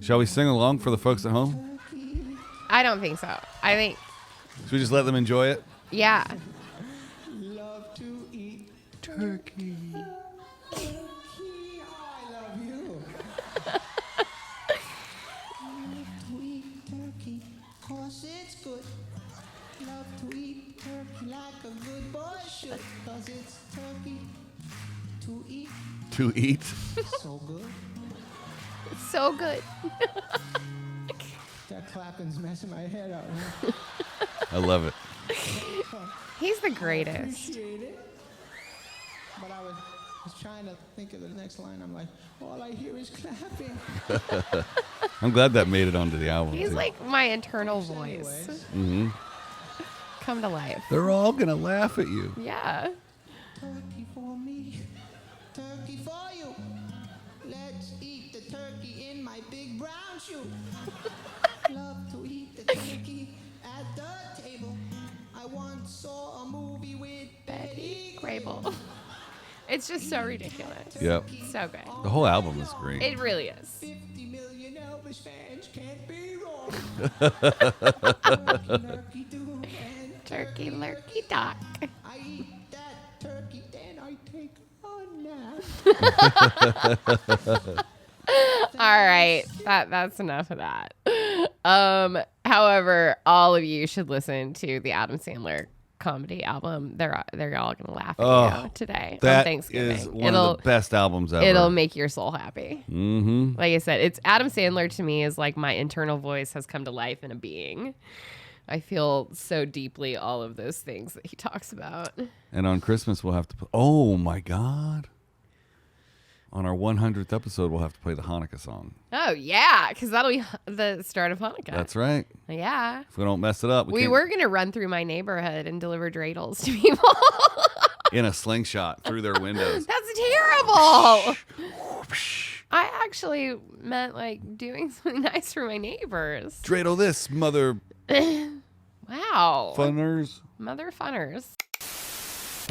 Shall we sing along for the folks at home? I don't think so. I think, Should we just let them enjoy it? yeah. Love to eat Turkey. turkey. I love you. Love to eat turkey, 'cause it's good. Love to eat turkey like a good boy should, 'cause it's turkey to eat. To eat? So good. It's so good. That clapping's messing my head up. Huh? I love it. He's the greatest. Appreciate it. But I was trying to think of the next line. I'm like, all I hear is clapping. I'm glad that made it onto the album. He's too. like my internal voice. Anyways, Come to life. They're all going to laugh at you. Yeah. turkey for me, turkey for you. Let's eat the turkey in my big brown shoe. Love to eat the turkey at the table. I once saw a movie with Betty Grable. It's just so ridiculous. Yep. So good. The whole album is great. It really is. 50 million Elvis fans can't be wrong. Turkey, lurkey, do, and Turkey lurkey dock. I eat that turkey, then I take a nap. All right. That's enough of that. However, all of you should listen to the Adam Sandler comedy album. They're all gonna laugh at you today on That Thanksgiving. is one of the best albums ever. It'll make your soul happy. Mm-hmm. Like I said, it's Adam Sandler to me is like my internal voice has come to life in a being. I feel so deeply all of those things that he talks about. And on Christmas, we'll have to play. Oh, my God. On our 100th episode, we'll have to play the Hanukkah song. Oh, yeah, because that'll be the start of Hanukkah. That's right. Yeah. If we don't mess it up, We can't- were going to run through my neighborhood and deliver dreidels to people. in a slingshot through their windows. That's terrible. I actually meant like doing something nice for my neighbors. Dreidel this, mother Wow. funners. Mother funners.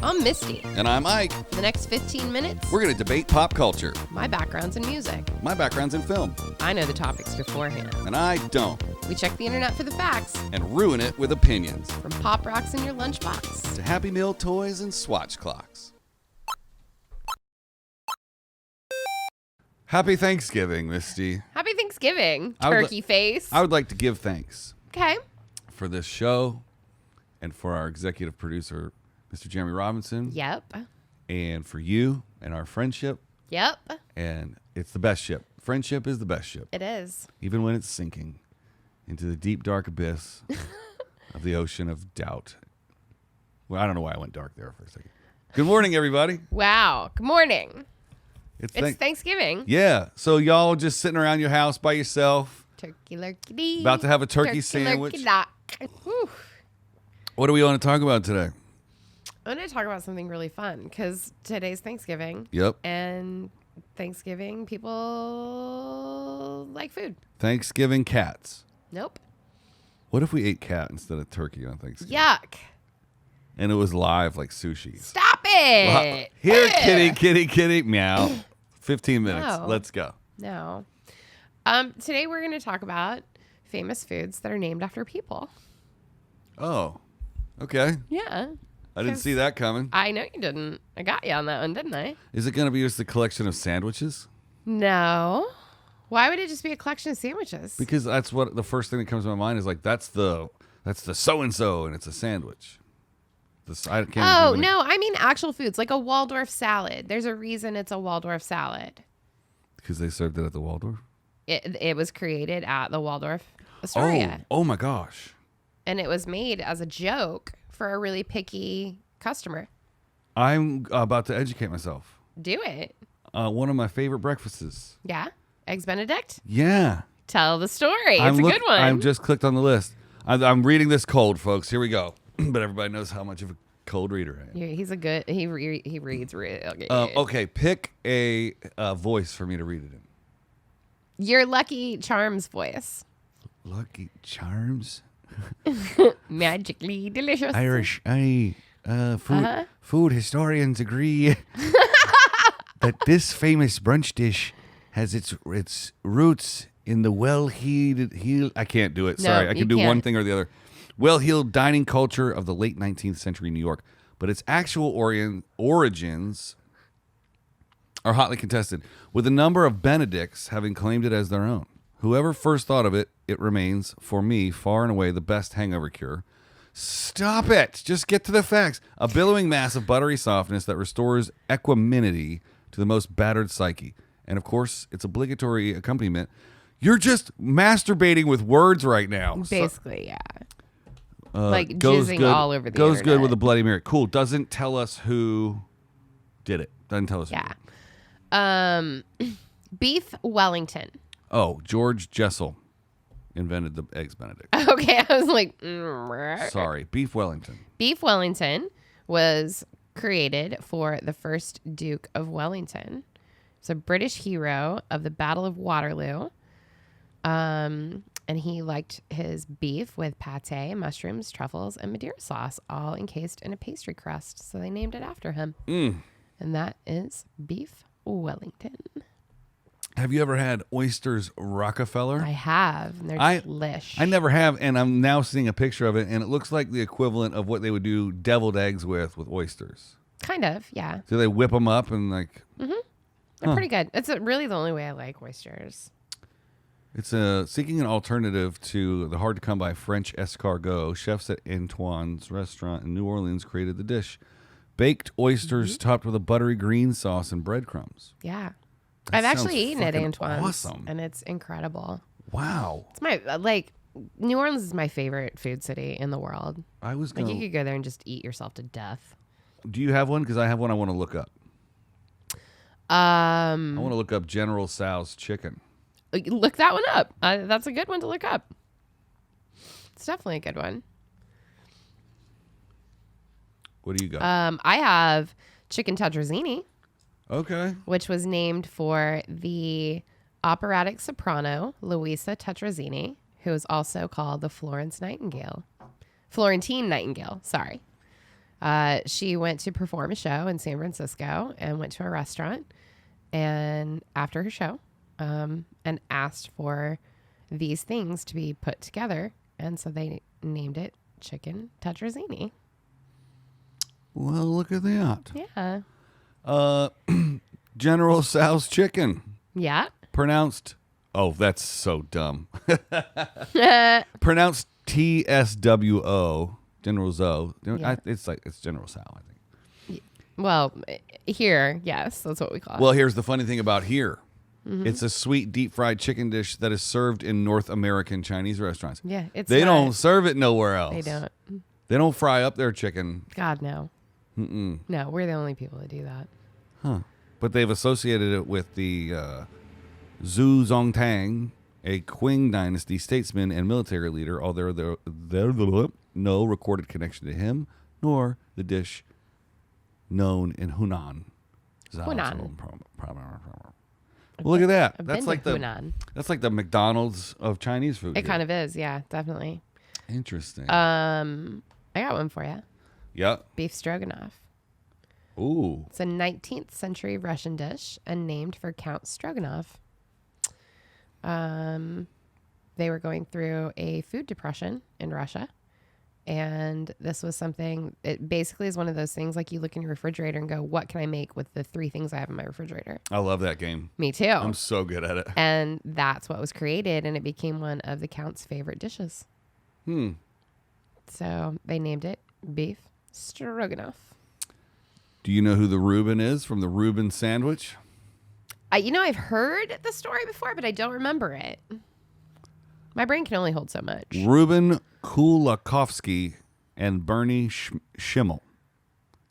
I'm Misty. And I'm Ike. For the next 15 minutes, We're going to debate pop culture. my background's in music. My background's in film, I know the topics beforehand. and I don't. We check the internet for the facts, And ruin it with opinions. from pop rocks in your lunchbox. To Happy Meal toys and swatch clocks. Happy Thanksgiving, Misty. Happy Thanksgiving, I would turkey face. I would like to give thanks Okay. for this show and for our executive producer, Mr. Jeremy Robinson, Yep. and for you and our friendship. Yep. And it's the best ship. Friendship is the best ship, It is. even when it's sinking into the deep, dark abyss of the ocean of doubt. Well, I don't know why I went dark there for a second. Good morning, everybody. Wow. Good morning. It's It's Thanksgiving. Yeah. So y'all just sitting around your house by yourself, Turkey lurkey dee. about to have a turkey sandwich. Lurkey dock. Whew. What do we want to talk about today? I'm going to talk about something really fun because today's Thanksgiving. Yep. And Thanksgiving, people like food. Thanksgiving cats. Nope. What if we ate cat instead of turkey on Thanksgiving? Yuck. And it was live like sushi. Stop it. Here, Ugh. kitty, meow. 15 minutes. No. Let's go. No. Today we're going to talk about famous foods that are named after people. Oh, okay. Yeah. I didn't see that coming. I know you didn't. I got you on that one, didn't I? Is it going to be just a collection of sandwiches? No. Why would it just be a collection of sandwiches? Because that's what the first thing that comes to my mind is like, that's the so-and-so, and it's a sandwich. I can't Oh, even- no. I mean actual foods, like a Waldorf salad. There's a reason it's a Waldorf salad. Because they served it at the Waldorf? It was created at the Waldorf Astoria. Oh my gosh. And it was made as a joke for a really picky customer. I'm about to educate myself. Do it. One of my favorite breakfasts. Yeah. Eggs Benedict. Yeah. Tell the story. It's a good one. I'm just clicked on the list. I'm reading this cold, folks. Here we go. But everybody knows how much of a cold reader I am. Yeah, he's a good. He reads really good. Okay, pick a voice for me to read it in. Your Lucky Charms voice. Lucky Charms. Magically delicious. Irish. Food historians agree that this famous brunch dish has its roots in the well-heeled, I can't do it. Sorry, No, I you can do one can't. thing or the other. Well-heeled dining culture of the late 19th century New York, but its actual origins are hotly contested, with a number of Benedicts having claimed it as their own. Whoever first thought of it, it remains, for me, far and away the best hangover cure. Stop it! Just get to the facts. A billowing mass of buttery softness that restores equanimity to the most battered psyche. And of course, its obligatory accompaniment. You're just masturbating with words right now. Basically, yeah. Like Goes jizzing good, all over the Goes good internet. with a Bloody Mary. Cool. Doesn't tell us who did it. Doesn't tell us who did it. Yeah. Beef Wellington. Oh, George Jessel invented the Eggs Benedict. Okay, I was like, Sorry. Beef Wellington. Beef Wellington was created for the first Duke of Wellington. He's a British hero of the Battle of Waterloo. And he liked his beef with pate, mushrooms, truffles, and Madeira sauce, all encased in a pastry crust. So they named it after him. And that is Beef Wellington. Have you ever had Oyster's Rockefeller? I have. And they're delish. I never have, and I'm now seeing a picture of it, and it looks like the equivalent of what they would do deviled eggs with oysters. Kind of, yeah. So they whip them up and like... They're pretty good. It's really the only way I like oysters. It's seeking an alternative to the hard-to-come-by French escargot. Chefs at Antoine's restaurant in New Orleans created the dish. Baked oysters topped with a buttery green sauce and breadcrumbs. Yeah. That I've sounds actually eaten at fucking Antoine's. awesome. And it's incredible. Wow. It's my, New Orleans is my favorite food city in the world. I was Like, going you could go there and just eat yourself to death. Do you have one? Because I have one I want to look up. I want to look up General Tso's chicken. Look that one up. That's a good one to look up. It's definitely a good one. What do you got? I have chicken tetrazzini, Okay. which was named for the operatic soprano Luisa Tetrazzini, who is also called the Florentine Nightingale. Sorry. She went to perform a show in San Francisco and went to a restaurant and after her show and asked for these things to be put together. And so they named it chicken tetrazzini. Well, look at that. Yeah. General Tso's chicken. Yeah. Pronounced. Oh, that's so dumb. Pronounced TSWO. General Tso. Yeah. It's General Tso, I think. Well, here, yes, that's what we call it. Well, here's the funny thing about here. It's a sweet deep fried chicken dish that is served in North American Chinese restaurants. Yeah, They not- don't serve it nowhere else. They don't. They don't fry up their chicken. God, no. No, we're the only people that do that. But they've associated it with the Zhu Zongtang, a Qing dynasty statesman and military leader, although there's no recorded connection to him, nor the dish known in Hunan. Hunan. Well, look at that. I've That's been like to the Hunan. that's like the McDonald's of Chinese food. It here. kind of is, yeah, definitely. Interesting. I got one for you. Yep. Beef stroganoff. Ooh. It's a 19th century Russian dish and named for Count Stroganov. They were going through a food depression in Russia. And this was something, it basically is one of those things like you look in your refrigerator and go, what can I make with the 3 things I have in my refrigerator? I love that game. Me too. I'm so good at it. And that's what was created, and it became one of the Count's favorite dishes. So they named it Beef Stroganoff. Do you know who the Reuben is from the Reuben sandwich? I've heard the story before, but I don't remember it. My brain can only hold so much. Reuben Kulakovsky and Bernie Schimmel.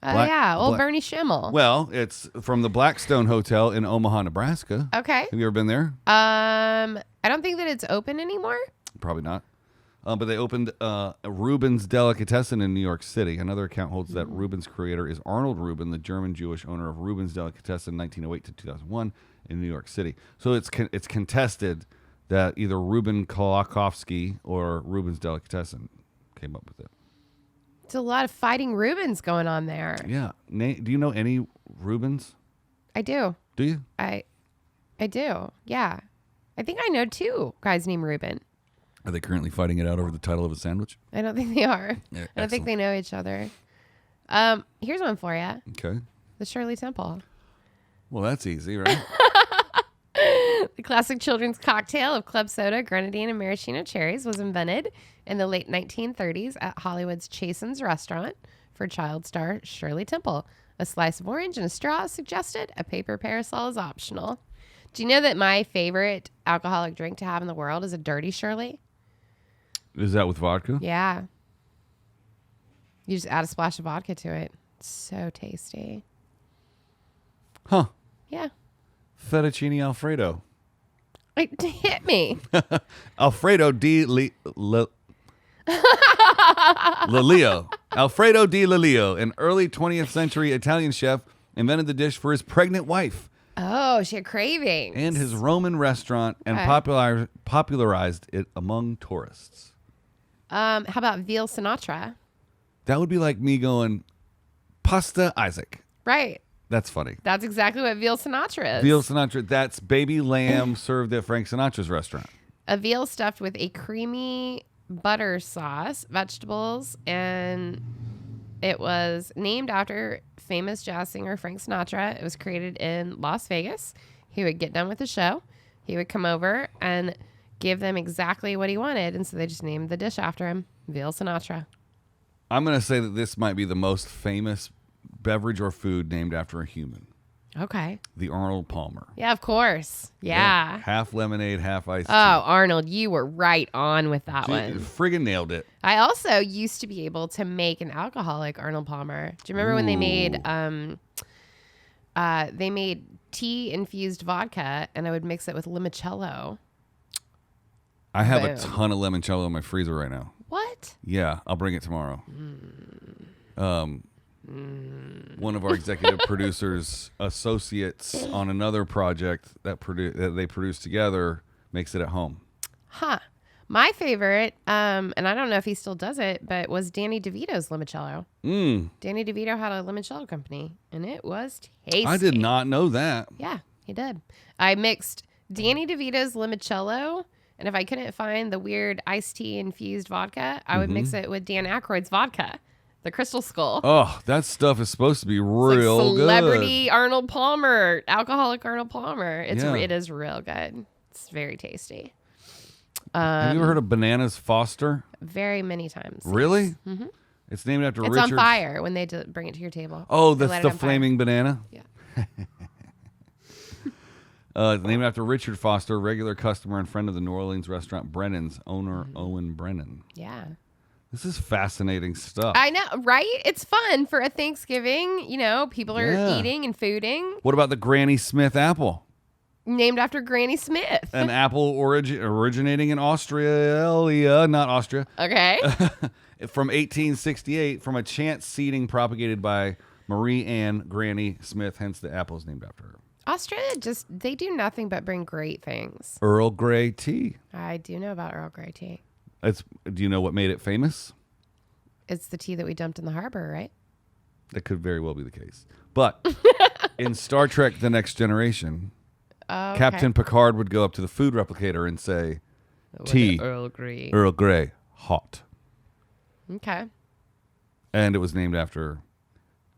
Old Bernie Schimmel. Well, it's from the Blackstone Hotel in Omaha, Nebraska. Okay. Have you ever been there? I don't think that it's open anymore. Probably not. But they opened Reuben's Delicatessen in New York City. Another account holds that Reuben's creator is Arnold Reuben, the German Jewish owner of Reuben's Delicatessen 1908 to 2001 in New York City. So it's contested that either Reuben Kolakovsky or Reuben's Delicatessen came up with it. It's a lot of fighting Reubens going on there. Yeah. Do you know any Reubens? I do. Do you? I do. Yeah. I think I know 2 guys named Reuben. Are they currently fighting it out over the title of a sandwich? I don't think they are. Yeah, I don't think they know each other. Here's one for you. Okay. The Shirley Temple. Well, that's easy, right? The classic children's cocktail of club soda, grenadine, and maraschino cherries was invented in the late 1930s at Hollywood's Chasen's restaurant for child star Shirley Temple. A slice of orange and a straw is suggested. A paper parasol is optional. Do you know that my favorite alcoholic drink to have in the world is a Dirty Shirley? Is that with vodka? Yeah. You just add a splash of vodka to it. It's so tasty. Huh. Yeah. Fettuccine Alfredo. It hit me. Alfredo di Lilio. Alfredo di Lilio, an early 20th century Italian chef, invented the dish for his pregnant wife Oh, she had cravings. and his Roman restaurant and Okay. popularized it among tourists. How about veal Sinatra? That would be like me going, pasta Isaac. Right. That's funny. That's exactly what veal Sinatra is. Veal Sinatra, that's baby lamb served at Frank Sinatra's restaurant. A veal stuffed with a creamy butter sauce, vegetables, and it was named after famous jazz singer Frank Sinatra. It was created in Las Vegas. He would get done with the show. He would come over and give them exactly what he wanted, and so they just named the dish after him, veal Sinatra. I'm going to say that this might be the most famous beverage or food named after a human. Okay. The Arnold Palmer. Yeah, of course. Yeah. Half lemonade, half iced tea. Oh, Arnold, you were right on with that one. Friggin' nailed it. I also used to be able to make an alcoholic Arnold Palmer. Do you remember when they made tea infused vodka and I would mix it with limoncello? I have a Boom. ton of limoncello in my freezer right now. What? Yeah, I'll bring it tomorrow. One of our executive producers' associates on another project that they produce together makes it at home. Huh. My favorite, and I don't know if he still does it, but was Danny DeVito's limoncello. Danny DeVito had a limoncello company, and it was tasty. I did not know that. Yeah, he did. I mixed Danny DeVito's limoncello, and if I couldn't find the weird iced tea infused vodka, I would mix it with Dan Aykroyd's vodka, the Crystal Skull. Oh, that stuff is supposed to be It's real like celebrity Arnold Palmer, alcoholic Arnold Palmer. It is real good. It's very tasty. good. Have you ever heard of Bananas Foster? Very many times. Really? Mm-hmm. It's named after It's Richard. on fire when they bring it to your table. Oh, They that's light it the on fire. flaming banana. Yeah. It's named after Richard Foster, regular customer and friend of the New Orleans restaurant Brennan's owner, Owen Brennan. Yeah. This is fascinating stuff. I know, right? It's fun for a Thanksgiving. You know, people are Yeah. eating and fooding. What about the Granny Smith apple? Named after Granny Smith. An apple originating in Australia, not Austria, Okay. from 1868 from a chance seeding propagated by Marie Ann Granny Smith, hence the apple is named after her. Australia they do nothing but bring great things. Earl Grey tea. I do know about Earl Grey tea. Do you know what made it famous? It's the tea that we dumped in the harbor, right? That could very well be the case. But in Star Trek The Next Generation, Okay. Captain Picard would go up to the food replicator and say, With tea. Earl Grey. Earl Grey, hot. Okay. And it was named after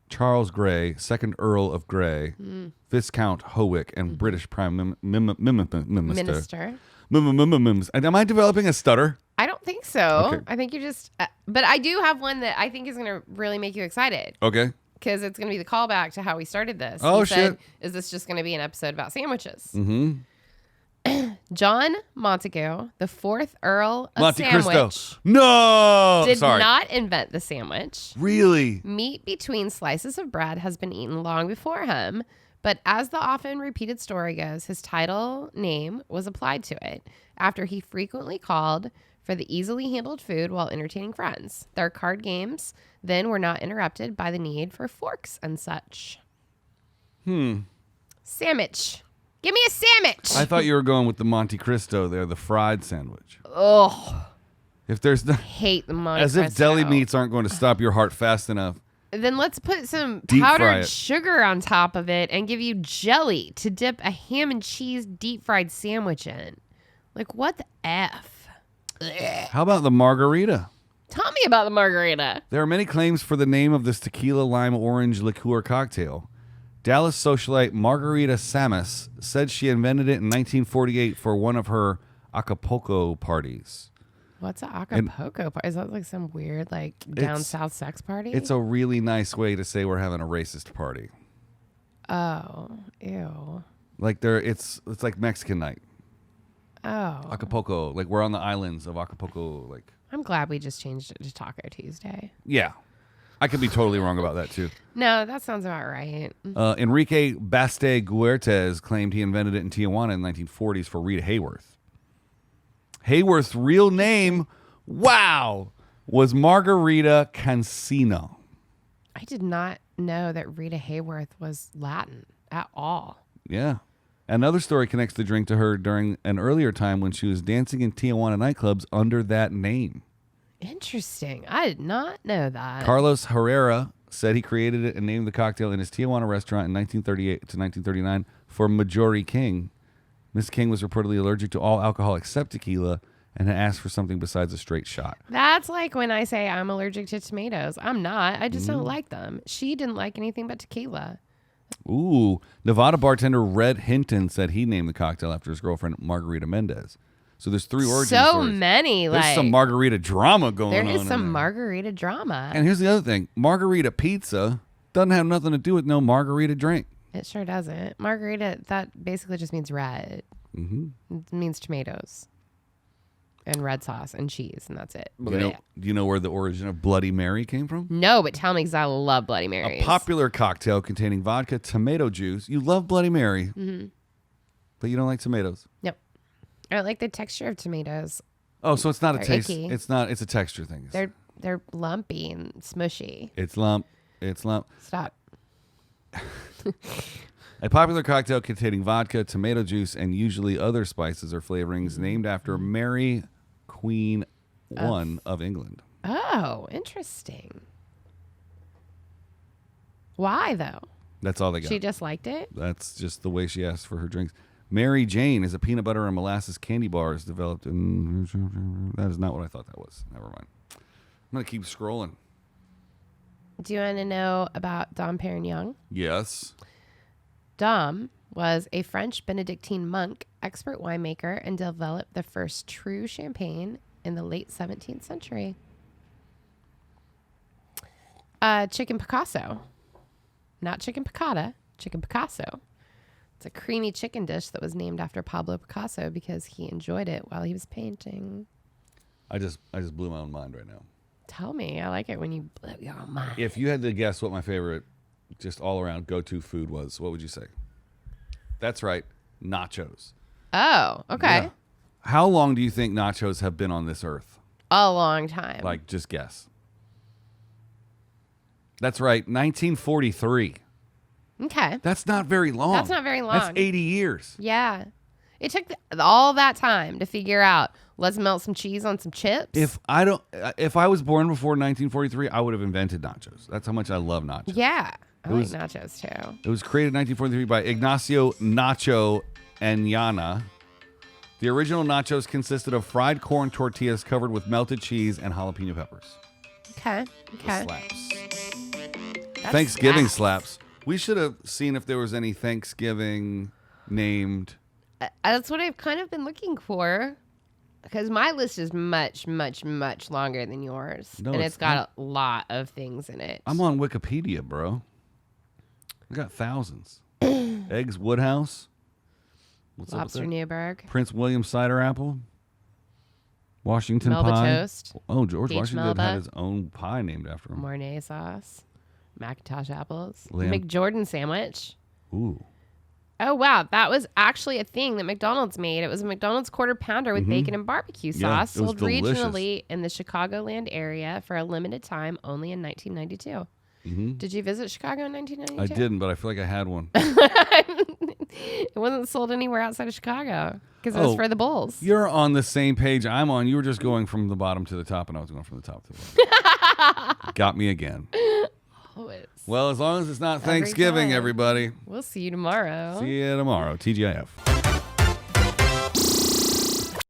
Charles Grey, 2nd Earl of Grey, Viscount Howick, and British Prime Minister. Minister. Am I developing a stutter? I don't think so. Okay. I think you just, but I do have one that I think is going to really make you excited Okay. because it's going to be the callback to how we started this. Oh, You said, shit. Is this just going to be an episode about sandwiches? Mm-hmm. John Montagu, the 4th Earl of Monte Sandwich, Cristo. No! did Sorry. not invent the sandwich. Really? Meat between slices of bread has been eaten long before him, but as the often repeated story goes, his title name was applied to it after he frequently called for the easily handled food while entertaining friends. Their card games then were not interrupted by the need for forks and such. Sandwich. Give me a sandwich. I thought you were going with the Monte Cristo there, the fried sandwich. Oh, If there's no, hate the Monte as if deli Cristo. meats aren't going to stop your heart fast enough. Then let's put some Deep fry powdered it. sugar on top of it and give you jelly to dip a ham and cheese deep fried sandwich in. Like, what the F? How about the margarita? Tell me about the margarita. There are many claims for the name of this tequila lime orange liqueur cocktail. Dallas socialite Margarita Samus said she invented it in 1948 for one of her Acapulco parties. What's an Acapulco party? Is that like some weird, like, down south sex party? It's a really nice way to say we're having a racist party. Oh, ew. Like it's like Mexican night. Oh. Acapulco, like we're on the islands of Acapulco. Like, I'm glad we just changed it to Taco Tuesday. yeah, I could be totally wrong about that too. No, that sounds about right. Enrique Baste Guertes claimed he invented it in Tijuana in the 1940s for Rita Hayworth. Hayworth's real name, wow, was Margarita Cancino. I did not know that Rita Hayworth was Latin at all. Yeah. Another story connects the drink to her during an earlier time when she was dancing in Tijuana nightclubs under that name. Interesting. I did not know that. Carlos Herrera said he created it and named the cocktail in his Tijuana restaurant in 1938 to 1939 for Majori King. Miss King was reportedly allergic to all alcohol except tequila and had asked for something besides a straight shot. That's like when I say I'm allergic to tomatoes. I'm not. I just don't like them. She didn't like anything but tequila. Ooh. Nevada bartender Red Hinton said he named the cocktail after his girlfriend Margarita Mendez. So there's 3 origin So stories. many. There's Like, some margarita drama going on. there is in some there. margarita drama. And here's the other thing. Margarita pizza doesn't have nothing to do with no margarita drink. It sure doesn't. Margarita, that basically just means red. Mm-hmm. It means tomatoes and red sauce and cheese, and that's it. Do you know where the origin of Bloody Mary came from? No, but tell me, because I love Bloody Marys. A popular cocktail containing vodka, tomato juice. You love Bloody Mary, but you don't like tomatoes. Nope. I like the texture of tomatoes. Oh, so it's not a They're taste. icky. It's not. It's a texture thing. They're lumpy and smushy. It's lump. It's lump. Stop. A popular cocktail containing vodka, tomato juice, and usually other spices or flavorings named after Mary, Queen I of England. Oh, interesting. Why, though? That's all they got. She just liked it? That's just the way she asked for her drinks. Mary Jane is a peanut butter and molasses candy bars developed in... That is not what I thought that was. Never mind. I'm going to keep scrolling. Do you want to know about Dom Perignon? Yes. Dom was a French Benedictine monk, expert winemaker, and developed the first true champagne in the late 17th century. Chicken Picasso. Not chicken piccata, chicken Picasso. It's a creamy chicken dish that was named after Pablo Picasso because he enjoyed it while he was painting. I just blew my own mind right now. Tell me. I like it when you blow your own mind. If you had to guess what my favorite, just all around go-to food was, what would you say? That's right, nachos. Oh, okay. Yeah. How long do you think nachos have been on this earth? A long time. Like, just guess. That's right, 1943. Okay. That's not very long. That's not very long. That's 80 years. Yeah. It took all that time to figure out, let's melt some cheese on some chips. If I was born before 1943, I would have invented nachos. That's how much I love nachos. Yeah. I was- like nachos too. It was created in 1943 by Ignacio Nacho Enyana. The original nachos consisted of fried corn tortillas covered with melted cheese and jalapeno peppers. Okay. The Okay. slaps. That's Thanksgiving slaps. slaps. We should have seen if there was any Thanksgiving named. That's what I've kind of been looking for. Because my list is much, much, much longer than yours. No, and it's it's got a lot of things in it. I'm on Wikipedia, bro. I got thousands. Eggs Woodhouse. What's up with Lobster that? Newburgh. Prince William cider apple. Washington Melba pie. toast. Oh, George Beach Washington Melba. had his own pie named after him. Mornay sauce. Macintosh apples. Lamb. McJordan sandwich. Ooh. Oh, wow. That was actually a thing that McDonald's made. It was a McDonald's quarter pounder with bacon and barbecue Yeah, sauce it was sold delicious. regionally in the Chicagoland area for a limited time only in 1992. Did you visit Chicago in 1992? I didn't, but I feel like I had one. It wasn't sold anywhere outside of Chicago because it was Oh, for the Bulls. You're on the same page I'm on. You were just going from the bottom to the top, and I was going from the top to the bottom. Got me again. Always. Well, as long as it's not Every Thanksgiving, time. everybody. We'll see you tomorrow. See you tomorrow. TGIF.